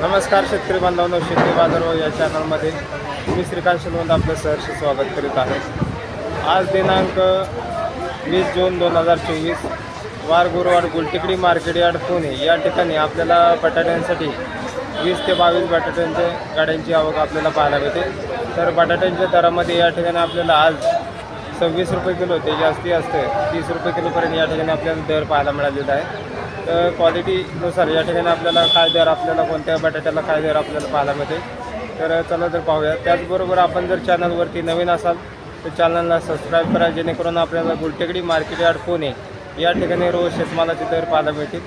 नमस्कार शेतकरी बांधवांनो, शेती बाजारभाव या चॅनलमध्ये मी श्रीकांत शिलवंत आपलं सहर्ष स्वागत करीत आहे। आज दिनांक 20 जून 2024 वार गुरुवार गुलटेकडी मार्केट यार्ड पुणे या ठिकाणी आपल्याला बटाट्यांसाठी 20 ते 22 बटाट्यांच्या गाड्यांची आवक आपल्याला पाहायला मिळते। तर बटाट्यांच्या दरामध्ये या ठिकाणी आपल्याला आज 26 रुपये किलो ते जास्ती असते 30 रुपये किलोपर्यंत या ठिकाणी आपल्याला दर पाहायला मिळालेला आहे। तर क्वालिटीनुसार या ठिकाणी आपल्याला काय दर आपल्याला कोणत्या बटाट्याला काय दर आपल्याला पाहायला मिळते तर चला तर पाहूया। त्याचबरोबर आपण जर चॅनलवरती नवीन असाल तर चॅनलला सबस्क्राईब करा, जेणेकरून आपल्याला गुलटेकडी मार्केट यार्ड पुणे या ठिकाणी रोज शेतमालाचे दर पाहायला मिळतील।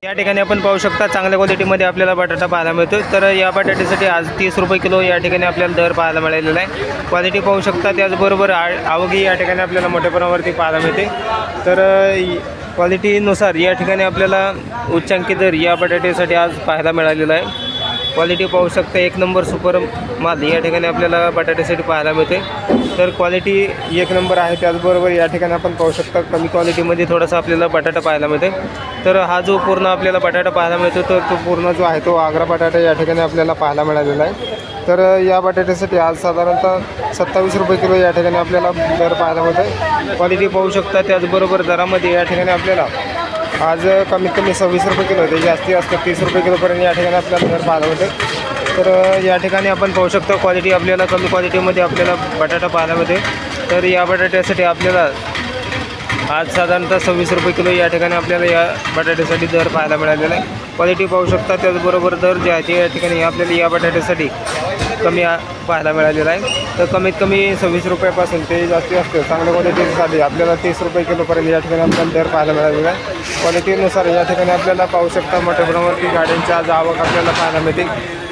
या ठिकाणी आपण पाहू शकता चांगल्या क्वालिटीमध्ये आपल्याला बटाटा पाहायला मिळतो। तर या बटाट्यासाठी आज 30 रुपये किलो या ठिकाणी आपल्याला दर पाहायला मिळालेला आहे। क्वालिटी पाहू शकता, त्याचबरोबर आवगी या ठिकाणी आपल्याला मोठ्या प्रमाणावरती पाहायला मिळते। तर क्वालिटीनुसार या ठिकाणी आपल्याला उच्चांकी दर या बटाट्यासाठी आज पाहायला मिळालेला आहे। क्वालिटी पाहू शकता, एक नंबर सुपर माल या ठिकाणी आपल्याला बटाट्यासाठी पाहायला मिळते। तर क्वालिटी एक नंबर आहे। त्याचबरोबर या ठिकाणी आपण पाहू शकता कमी क्वालिटीमध्ये थोडासा आपल्याला बटाटा पाहायला मिळते। तर हा जो पूर्ण आपल्याला बटाटा पाहायला मिळतो तर तो पूर्ण जो आहे तो आग्रा बटाटा या ठिकाणी आपल्याला पाहायला मिळालेला आहे। तर या बटाट्यासाठी आज साधारणतः 27 रुपये किलो या ठिकाणी आपल्याला दर पाहायला मिळते। क्वालिटी पाहू शकता, त्याचबरोबर दरामध्ये या ठिकाणी आपल्याला आज कमीत कमी 26 रुपये किलो ते जास्ती असतं 30 रुपये किलोपर्यंत या ठिकाणी आपल्याला दर पाहायला मिळते। तर या ठिकाणी आपण पाहू शकतो क्वालिटी आपल्याला कमी क्वालिटीमध्ये आपल्याला बटाटा पाहायला मिळते। तर या बटाट्यासाठी आपल्याला आज साधारणतः 26 रुपये किलो या ठिकाणी आपल्याला या बटाट्यासाठी दर पाहायला मिळालेला आहे। क्वालिटी पाहू शकता, त्याचबरोबर दर जे आहे ते या ठिकाणी आपल्याला या बटाट्यासाठी कमी पाहायला मिळालेला आहे। तर कमीत कमी 26 रुपयापासून ते जास्ती असते चांगल्या क्वालिटीसाठी आपल्याला 30 रुपये किलोपर्यंत या ठिकाणी आपल्याला दर पाहायला मिळालेला आहे। क्वालिटीनुसार या ठिकाणी आपल्याला पाहू शकता मोठ्या प्रमाणावरती गाड्यांची आज आवक आपल्याला पाहायला मिळते,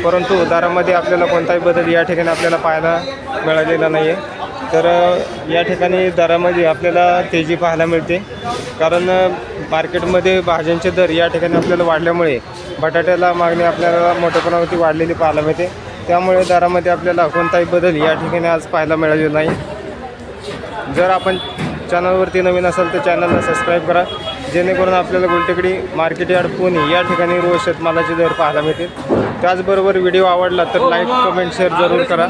परंतु दरामध्ये आपल्याला कोणताही बदल या ठिकाणी आपल्याला पाहायला मिळालेला नाही आहे। तर या ठिकाणी दरामध्ये आपल्याला तेजी पाहायला मिळते, कारण मार्केटमध्ये भाज्यांचे दर या ठिकाणी आपल्याला वाढल्यामुळे बटाट्याला मागणी आपल्याला मोठ्या प्रमाणावरती वाढलेली पाहायला मिळते। त्यामुळे दरामध्ये आपल्याला कोणताही बदल या ठिकाणी आज पाहायला मिळालेला नाही। जर आपण चॅनलवरती नवीन असाल तर चॅनलला सबस्क्राईब करा, जेणेकरून आपल्याला गुलटेकडी मार्केट यार्ड पुणे या ठिकाणी रोज शेतमालाचे दर पाहायला मिळतील। त्याचबरोबर व्हिडिओ आवडला तर लाईक, कमेंट, शेअर जरूर करा।